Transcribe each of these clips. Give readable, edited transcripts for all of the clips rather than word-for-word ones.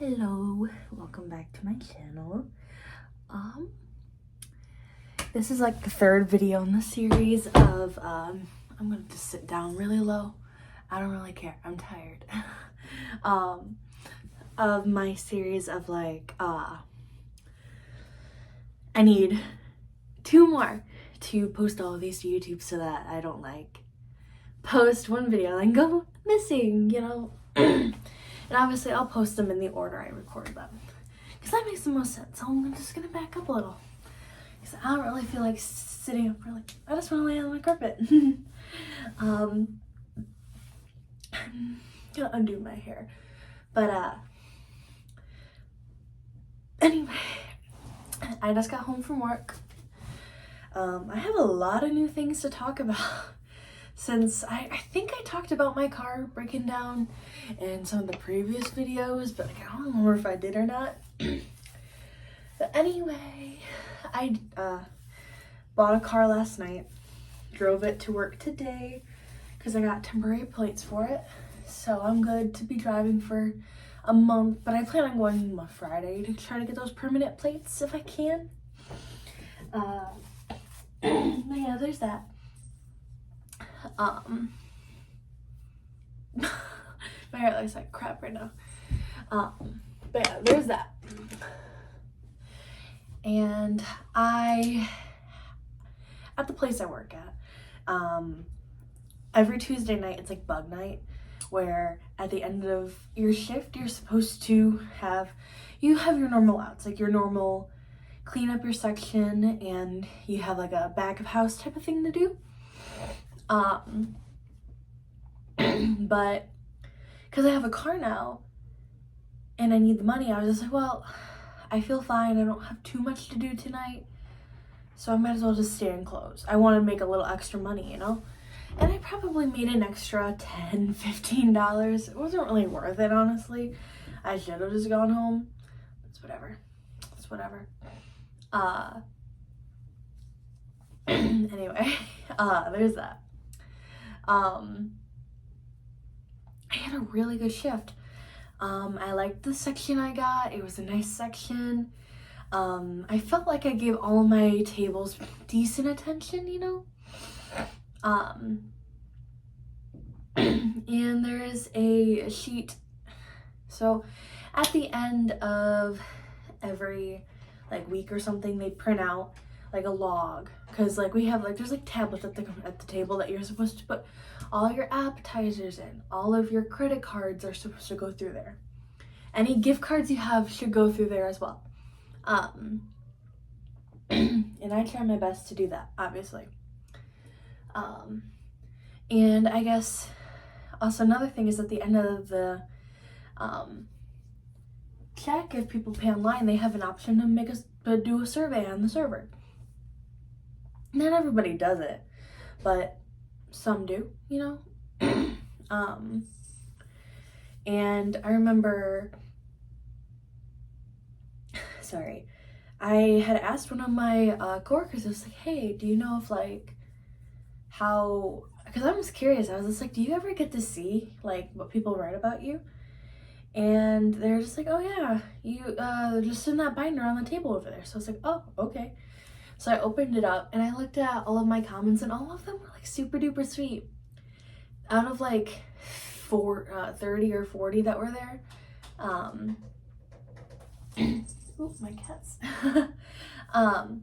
Hello, welcome back to my channel. This is like the third video in the series of I'm gonna just sit down really low. I don't really care, I'm tired. Of my series of like I need 2 more to post all of these to YouTube so that I don't like post one video and go missing, you know. And obviously I'll post them in the order I record them, because that makes the most sense. So I'm just gonna back up a little, because I don't really feel like sitting up really. I just want to lay on my carpet. I'm gonna undo my hair, but anyway, I just got home from work. I have a lot of new things to talk about. Since I think I talked about my car breaking down in some of the previous videos, but like, I don't remember if I did or not. But anyway, I bought a car last night, drove it to work today because I got temporary plates for it. So I'm good to be driving for a month, but I plan on going on Friday to try to get those permanent plates if I can. Yeah, there's that. My hair looks like crap right now. But yeah, there's that. And at the place I work at, every Tuesday night it's like bug night, where at the end of your shift you're supposed to have your normal outs, like your normal clean up your section, and you have like a back of house type of thing to do. But because I have a car now and I need the money, I was just like, well, I feel fine, I don't have too much to do tonight, so I might as well just stay in clothes. I want to make a little extra money, you know. And I probably made an extra $10-15. It wasn't really worth it, honestly. I should have just gone home. It's whatever. It's whatever. Anyway, there's that. I had a really good shift. I liked the section I got. It was a nice section. I felt like I gave all of my tables decent attention, you know. And there is a sheet. So at the end of every like week or something, they print out like a log, because like we have like there's like tablets at the table that you're supposed to put all your appetizers in. All of your credit cards are supposed to go through there. Any gift cards you have should go through there as well. And I try my best to do that, obviously. And I guess also another thing is at the end of the check, if people pay online, they have an option to do a survey on the server. Not everybody does it, but some do, you know. And I remember, sorry, I had asked one of my coworkers, I was like, hey, do you know if like how, because I was curious, I was just like, do you ever get to see like what people write about you? And they're just like, oh yeah, you just in that binder on the table over there. So I was like, oh, okay. So I opened it up and I looked at all of my comments, and all of them were like super duper sweet. Out of like 30 or 40 that were there, ooh, my cats.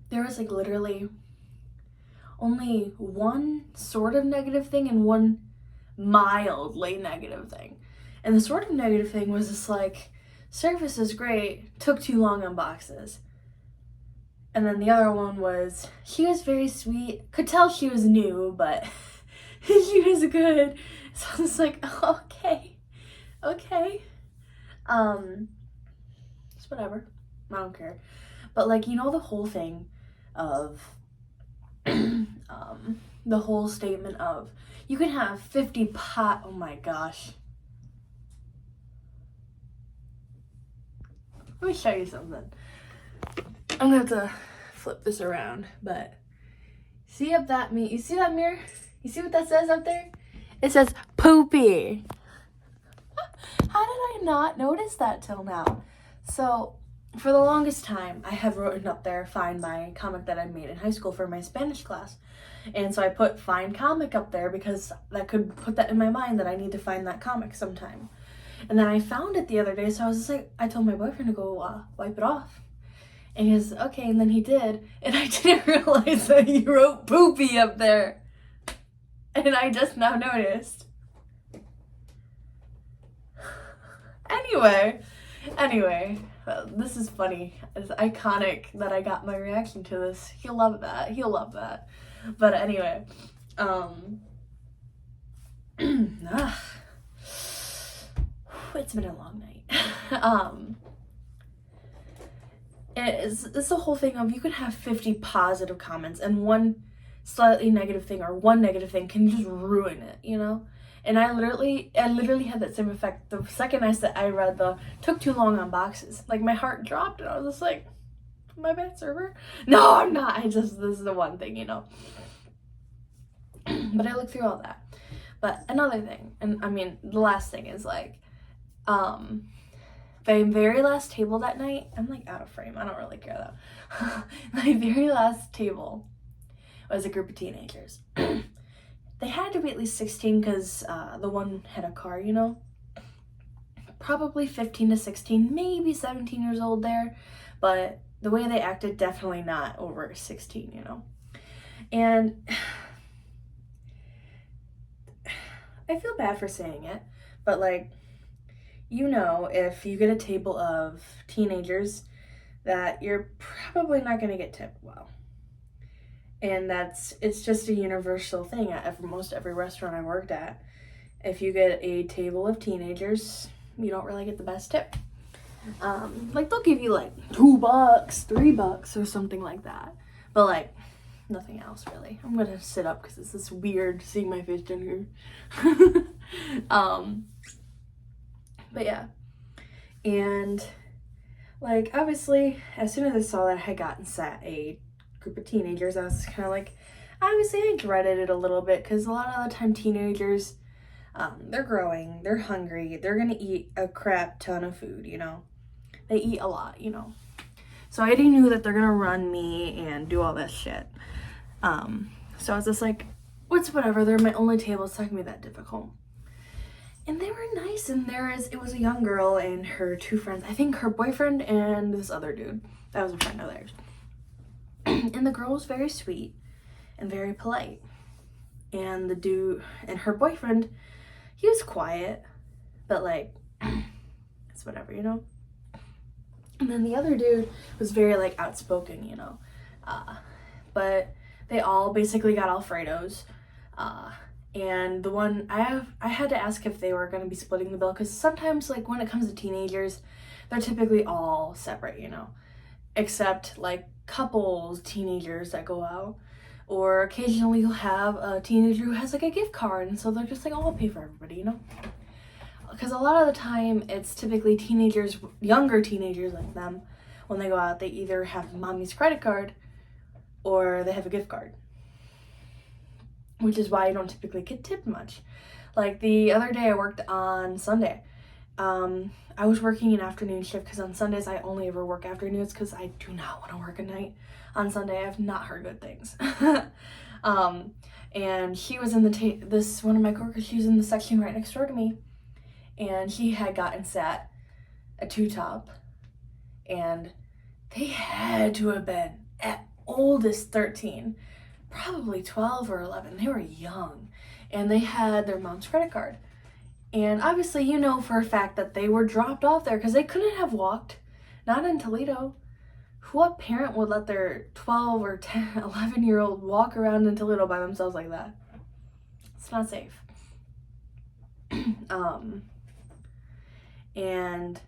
There was like literally only one sort of negative thing and one mildly negative thing. And the sort of negative thing was just like, service is great, took too long on boxes. And then the other one was, she was very sweet, could tell she was new, but she was good. So I was like, oh, okay. It's whatever, I don't care. But like, you know, the whole thing of the whole statement of you can have 50 oh my gosh. Let me show you something. I'm gonna have to flip this around, but see up that you see that mirror? You see what that says up there? It says poopy. How did I had not noticed that till now. So for the longest time, I have written up there, find my comic that I made in high school for my Spanish class. And so I put find comic up there because that could put that in my mind that I need to find that comic sometime. And then I found it the other day, so I was just like, I told my boyfriend to go wipe it off. And he was, okay, and then he did. And I didn't realize that he wrote poopy up there. And I just now noticed. Anyway, this is funny. It's iconic that I got my reaction to this. He'll love that. But anyway, it's been a long night. It's the whole thing of you can have 50 positive comments and one slightly negative thing or one negative thing can just ruin it, you know? And I literally had that same effect. The second I read the took too long on boxes, like my heart dropped and I was just like, my bad, server? No, I'm not. This is the one thing, you know? But I looked through all that. But another thing, and I mean, the last thing is like, the very last table that night, I'm like out of frame, I don't really care though. My very last table was a group of teenagers. They had to be at least 16 because the one had a car, you know? Probably 15 to 16, maybe 17 years old there, but the way they acted, definitely not over 16, you know? And I feel bad for saying it, but like, you know, if you get a table of teenagers, that you're probably not going to get tipped well. And it's just a universal thing at most every restaurant I worked at. If you get a table of teenagers, you don't really get the best tip. Like they'll give you like $2, $3 or something like that. But like nothing else really. I'm gonna sit up because it's this weird seeing my face down here. But yeah. And like obviously as soon as I saw that I had gotten sat a group of teenagers, I was kind of like, obviously I dreaded it a little bit because a lot of the time teenagers, they're growing, they're hungry, they're gonna eat a crap ton of food, you know, they eat a lot, you know, so I already knew that they're gonna run me and do all this shit. So I was just like, whatever, they're my only table, it's not gonna be that difficult. And they were nice, and it was a young girl and her two friends, I think her boyfriend and this other dude that was a friend of theirs. And the girl was very sweet and very polite. And the dude and her boyfriend, he was quiet, but like, it's whatever, you know? And then the other dude was very like outspoken, you know? But they all basically got Alfredos. And the one, I had to ask if they were going to be splitting the bill, because sometimes like when it comes to teenagers, they're typically all separate, you know? Except like couples, teenagers that go out, or occasionally you'll have a teenager who has like a gift card, and so they're just like, oh, I'll pay for everybody, you know? Because a lot of the time it's typically teenagers, younger teenagers like them, when they go out, they either have mommy's credit card or they have a gift card, which is why I don't typically get tipped much. Like the other day I worked on Sunday. I was working an afternoon shift because on Sundays I only ever work afternoons because I do not want to work at night. On Sunday I have not heard good things. And she was in one of my coworkers, she was in the section right next door to me, and she had gotten sat a two-top, and they had to have been at oldest 13, probably 12 or 11. They were young, and they had their mom's credit card. And obviously, you know for a fact that they were dropped off there because they couldn't have walked. Not in Toledo. What parent would let their 12 or 10, 11-year-old walk around in Toledo by themselves like that? It's not safe. And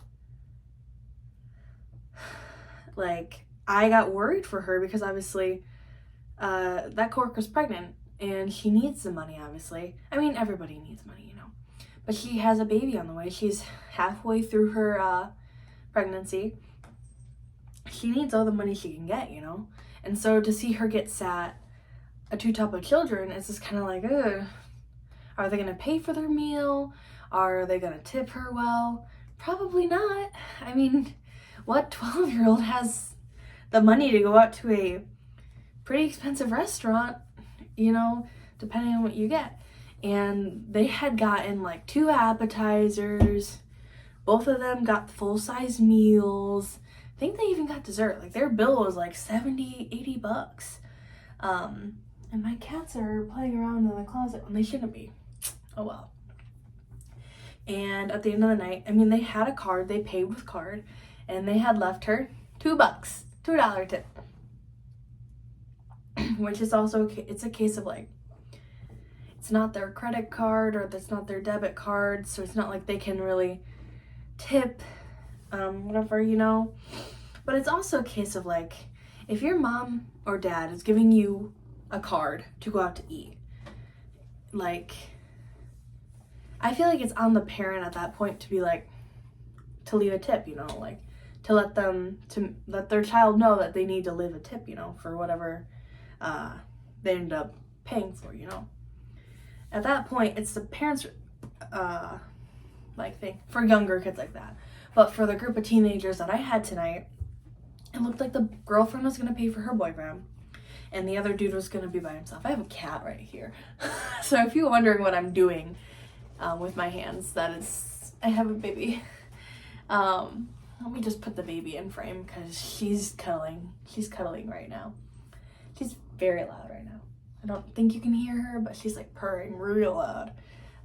like, I got worried for her because obviously that coworker's pregnant and she needs the money, obviously. I mean, everybody needs money, you know. But she has a baby on the way. She's halfway through her pregnancy. She needs all the money she can get, you know? And so to see her get sat a two-top of children, it's just kind of like, ugh. Are they going to pay for their meal? Are they going to tip her well? Probably not. I mean, what 12-year-old has the money to go out to a pretty expensive restaurant, you know, depending on what you get? And they had gotten like 2 appetizers. Both of them got full-size meals. I think they even got dessert. Like, their bill was like 70, 80 bucks. And my cats are playing around in the closet when they shouldn't be. Oh well. And at the end of the night, I mean, they had a card, they paid with card, and they had left her $2, $2 tip. Which is also, it's a case of like, it's not their credit card or that's not their debit card, so it's not like they can really tip, whatever, you know. But it's also a case of like, if your mom or dad is giving you a card to go out to eat, like, I feel like it's on the parent at that point to be like, to leave a tip, you know, like to let their child know that they need to leave a tip, you know, for whatever they end up paying for, you know. At that point, it's the parents like thing for younger kids like that. But for the group of teenagers that I had tonight, it looked like the girlfriend was gonna pay for her boyfriend and the other dude was gonna be by himself. I have a cat right here. So if you're wondering what I'm doing with my hands, that is, I have a baby. Let me just put the baby in frame because she's cuddling right now. She's very loud right now. I don't think you can hear her, but she's like purring real loud.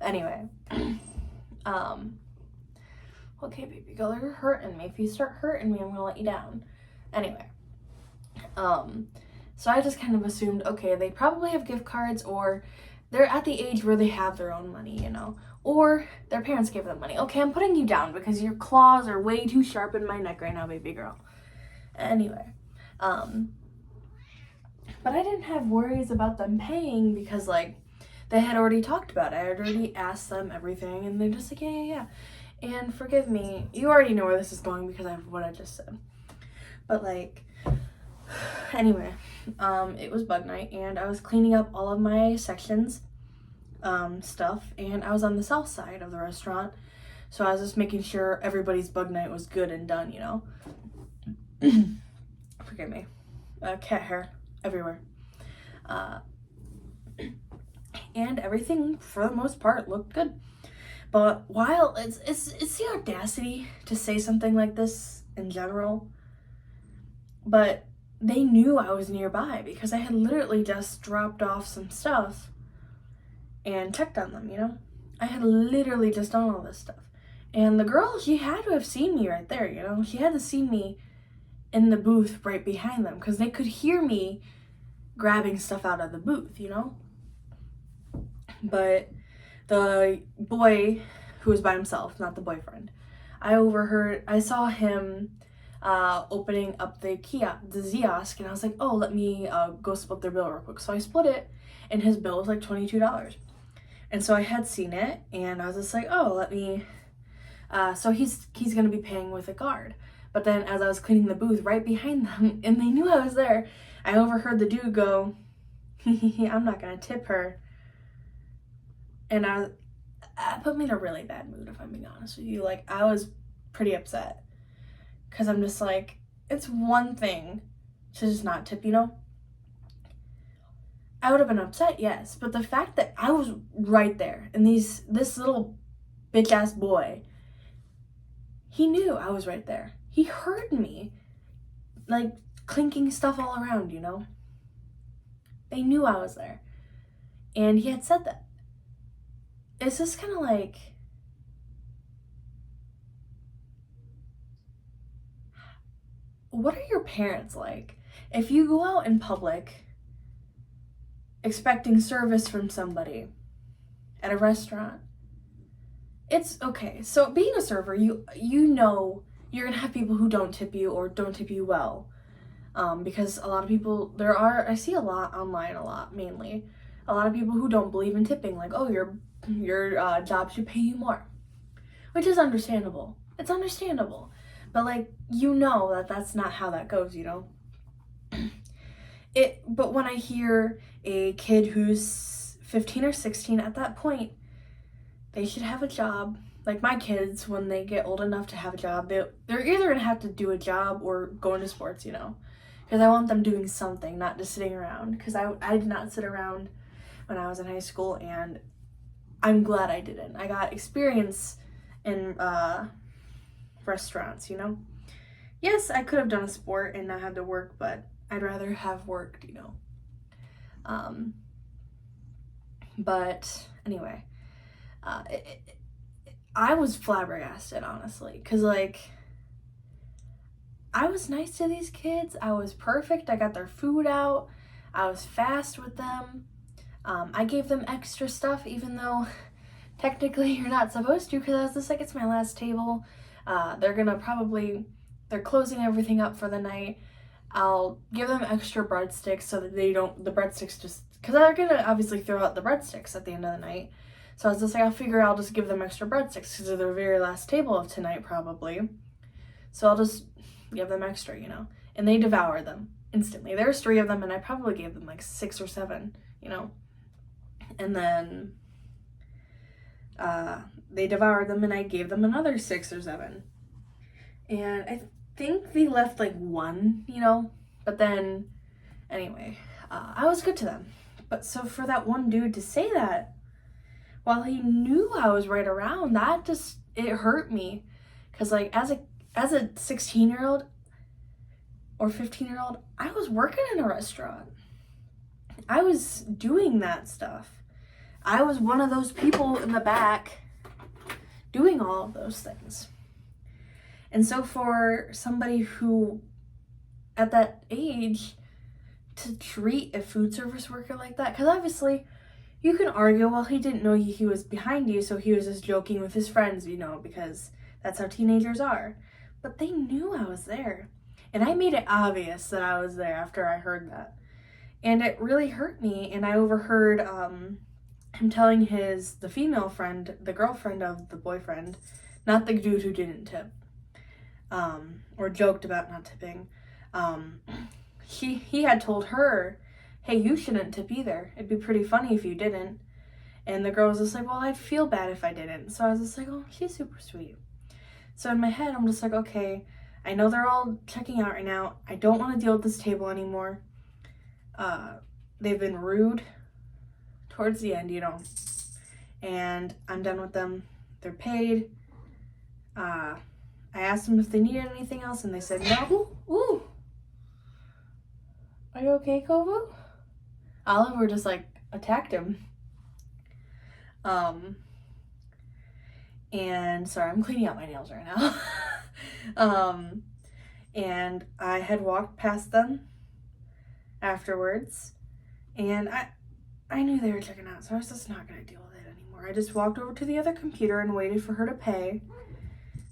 Anyway, okay, baby girl, you're hurting me. If you start hurting me, I'm gonna let you down. Anyway, so I just kind of assumed, okay, they probably have gift cards, or they're at the age where they have their own money, you know, or their parents gave them money. Okay, I'm putting you down because your claws are way too sharp in my neck right now, baby girl. Anyway, but I didn't have worries about them paying because, like, they had already talked about it. I had already asked them everything, and they're just like, yeah. And forgive me, you already know where this is going because of what I just said. But, like, anyway, it was bug night, and I was cleaning up all of my sections, stuff, and I was on the south side of the restaurant, so I was just making sure everybody's bug night was good and done, you know. Forgive me. Cat hair everywhere. And everything, for the most part, looked good. But while it's the audacity to say something like this in general, but they knew I was nearby because I had literally just dropped off some stuff and checked on them, you know? I had literally just done all this stuff. And the girl, she had to have seen me right there, you know? She had to see me in the booth right behind them because they could hear me grabbing stuff out of the booth, you know? But the boy who was by himself, not the boyfriend, I saw him opening up the kiosk, and I was like, oh, let me go split their bill real quick. So I split it, and his bill was like $22. And so I had seen it, and I was just like, oh, let me, so he's gonna be paying with a card. But then as I was cleaning the booth right behind them, and they knew I was there, I overheard the dude go, I'm not gonna tip her. And that put me in a really bad mood, if I'm being honest with you. Like, I was pretty upset. Because I'm just like, it's one thing to just not tip, you know? I would have been upset, yes. But the fact that I was right there, and this little bitch-ass boy, he knew I was right there. He heard me, like, clinking stuff all around, you know? They knew I was there. And he had said that. It's just kind of like, what are your parents like? If you go out in public expecting service from somebody at a restaurant, it's okay. So being a server, you know you're gonna have people who don't tip you or don't tip you well, because a lot of people, I see a lot online, mainly a lot of people who don't believe in tipping, like, oh, your job should pay you more, which is understandable. It's understandable, but like, you know that's not how that goes, you know. But when I hear a kid who's 15 or 16, at that point, they should have a job, like my kids, when they get old enough to have a job, they're either gonna have to do a job or go into sports, you know, because I want them doing something, not just sitting around, because I did not sit around when I was in high school, and I'm glad I didn't. I got experience in restaurants, you know. Yes, I could have done a sport and not had to work, but I'd rather have worked, you know. But anyway, I was flabbergasted, honestly, because, like, I was nice to these kids. I was perfect. I got their food out. I was fast with them. I gave them extra stuff, even though technically you're not supposed to, because I was just like, it's my last table. They're closing everything up for the night. I'll give them extra breadsticks so that the breadsticks just, because they're gonna obviously throw out the breadsticks at the end of the night. So I was just like, I'll just give them extra breadsticks because they're their very last table of tonight, probably. So I'll just give them extra, you know. And they devour them instantly. There's 3 of them, and I probably gave them like 6 or 7, you know. And then they devoured them, and I gave them another 6 or 7. And I think they left like 1, you know. But then, anyway, I was good to them. But so for that one dude to say that, while he knew I was right around, it hurt me. Because, like, as a 16-year-old or 15-year-old, I was working in a restaurant. I was doing that stuff. I was one of those people in the back doing all of those things. And so for somebody who, at that age, to treat a food service worker like that, because obviously you can argue, well, he didn't know he was behind you, so he was just joking with his friends, you know, because that's how teenagers are. But they knew I was there. And I made it obvious that I was there after I heard that. And it really hurt me. And I overheard him telling the female friend, the girlfriend of the boyfriend, not the dude who didn't tip, or joked about not tipping. He had told her, hey, you shouldn't tip either. It'd be pretty funny if you didn't. And the girl was just like, well, I'd feel bad if I didn't. So I was just like, oh, she's super sweet. So in my head, I'm just like, okay, I know they're all checking out right now. I don't want to deal with this table anymore. They've been rude towards the end, you know. And I'm done with them. They're paid. I asked them if they needed anything else, and they said no. Ooh. Are you okay, Kovu? Oliver just, like, attacked him. And sorry, I'm cleaning out my nails right now. And I had walked past them afterwards, and I knew they were checking out, so I was just not gonna deal with it anymore. I just walked over to the other computer and waited for her to pay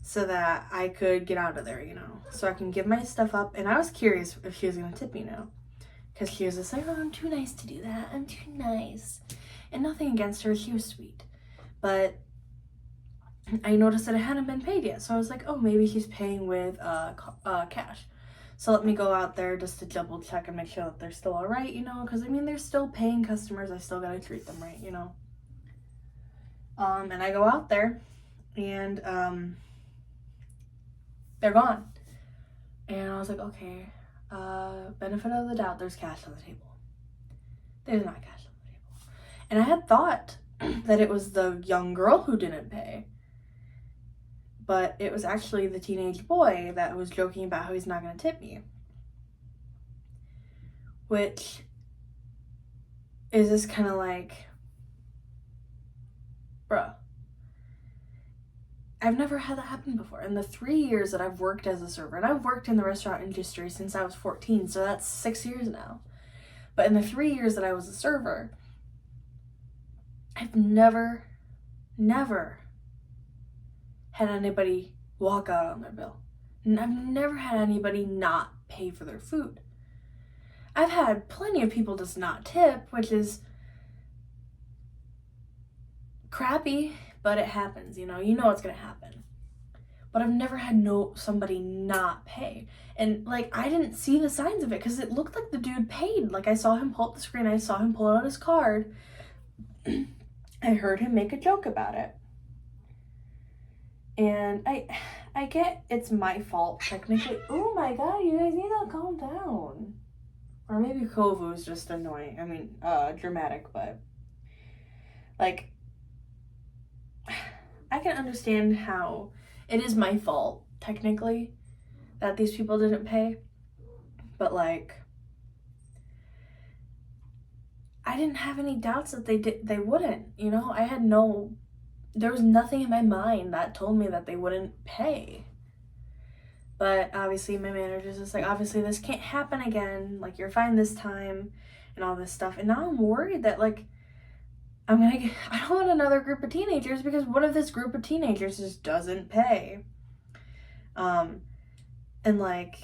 so that I could get out of there, you know, so I can give my stuff up. And I was curious if she was gonna tip me now, because she was just like, oh, I'm too nice to do that. I'm too nice. And nothing against her. She was sweet. But I noticed that it hadn't been paid yet. So I was like, oh, maybe she's paying with cash. So let me go out there just to double check and make sure that they're still all right, you know, because, I mean, they're still paying customers. I still got to treat them right, you know. And I go out there, and they're gone. And I was like, okay, benefit of the doubt, there's cash on the table. There's not cash on the table. And I had thought that it was the young girl who didn't pay. But it was actually the teenage boy that was joking about how he's not going to tip me. Which is just kind of like, bruh. I've never had that happen before. In the 3 years that I've worked as a server, and I've worked in the restaurant industry since I was 14, so that's 6 years now. But in the 3 years that I was a server, I've never had anybody walk out on their bill. And I've never had anybody not pay for their food. I've had plenty of people just not tip, which is crappy, but it happens, you know what's gonna happen. But I've never had somebody not pay. And, like, I didn't see the signs of it because it looked like the dude paid. Like, I saw him pull up the screen, I saw him pull out his card. I heard him make a joke about it. And I get it's my fault, technically. Oh my god, you guys need to calm down. Or maybe Kovu's just annoying. I mean, dramatic, but like, I can understand how it is my fault, technically, that these people didn't pay. But like, I didn't have any doubts that they wouldn't, you know? There was nothing in my mind that told me that they wouldn't pay. But obviously my manager's just like, obviously this can't happen again. Like, you're fine this time and all this stuff. And now I'm worried that like, I don't want another group of teenagers, because what if this group of teenagers just doesn't pay? And like,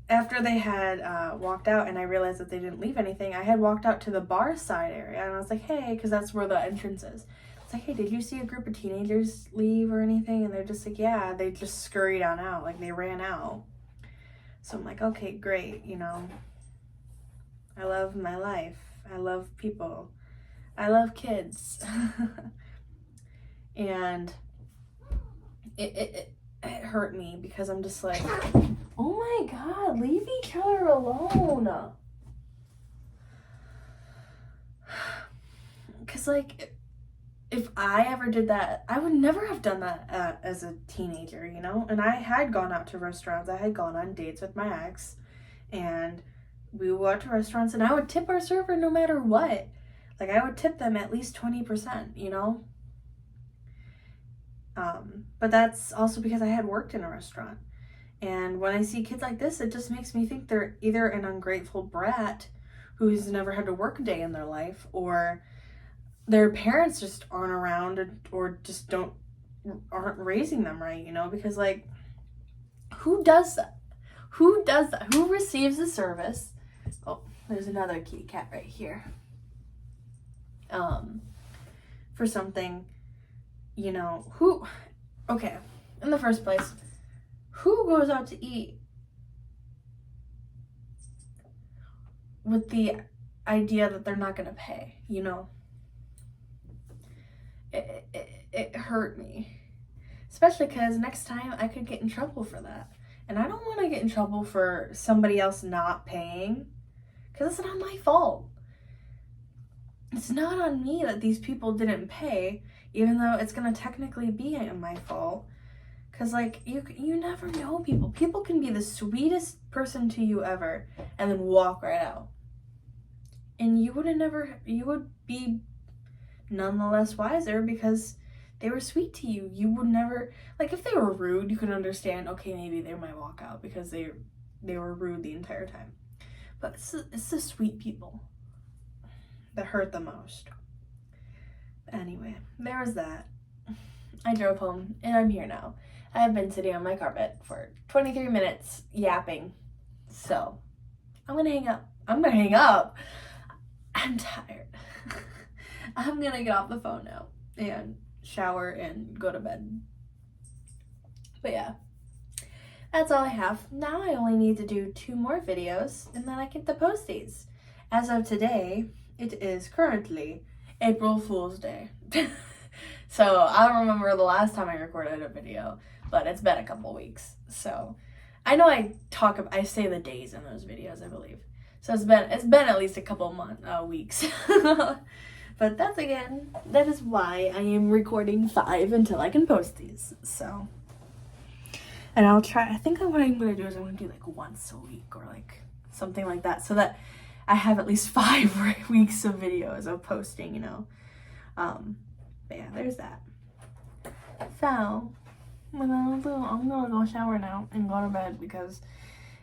after they had walked out and I realized that they didn't leave anything, I had walked out to the bar side area and I was like, hey, because that's where the entrance is. It's like, hey, did you see a group of teenagers leave or anything? And they're just like, yeah, they just scurried on out. Like, they ran out. So I'm like, okay, great, you know. I love my life. I love people. I love kids. And it hurt me because I'm just like, oh my god, leave each other alone. Because like, if I ever did that, I would never have done that as a teenager, you know? And I had gone out to restaurants. I had gone on dates with my ex. And we would go out to restaurants and I would tip our server no matter what. Like, I would tip them at least 20%, you know? But that's also because I had worked in a restaurant. And when I see kids like this, it just makes me think they're either an ungrateful brat who's never had to work a day in their life, or their parents just aren't around, or just aren't raising them right, you know? Because like, who does that? Who does that? Who receives a service? Oh, there's another kitty cat right here. For something, you know, okay, in the first place, who goes out to eat with the idea that they're not gonna pay, you know? It hurt me, especially because next time I could get in trouble for that, and I don't want to get in trouble for somebody else not paying, because it's not my fault. It's not on me that these people didn't pay, even though it's gonna technically be my fault. Because like, you never know people. People can be the sweetest person to you ever and then walk right out, and you would be nonetheless wiser because they were sweet to you. You would never, like, if they were rude, you could understand, okay, maybe they might walk out because they were rude the entire time. But it's the sweet people that hurt the most. Anyway, there was that. I drove home and I'm here now. I have been sitting on my carpet for 23 minutes yapping. So I'm gonna hang up. I'm tired. I'm gonna get off the phone now and shower and go to bed. But yeah, that's all I have. Now I only need to do 2 more videos and then I get to post these. As of today, it is currently April Fool's Day. So I don't remember the last time I recorded a video, but it's been a couple weeks. So I know I say the days in those videos, I believe. So it's been at least a couple weeks. But that is why I am recording 5 until I can post these. So, and I'll try, I think what I'm going to do is I'm going to do like once a week or like something like that, so that I have at least 5 weeks of videos of posting, you know. But yeah, there's that. So, I'm gonna go shower now and go to bed because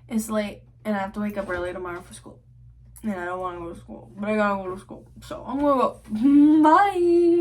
it's late and I have to wake up early tomorrow for school. And I don't want to go to school, but I gotta go to school. So I'm gonna go. Bye!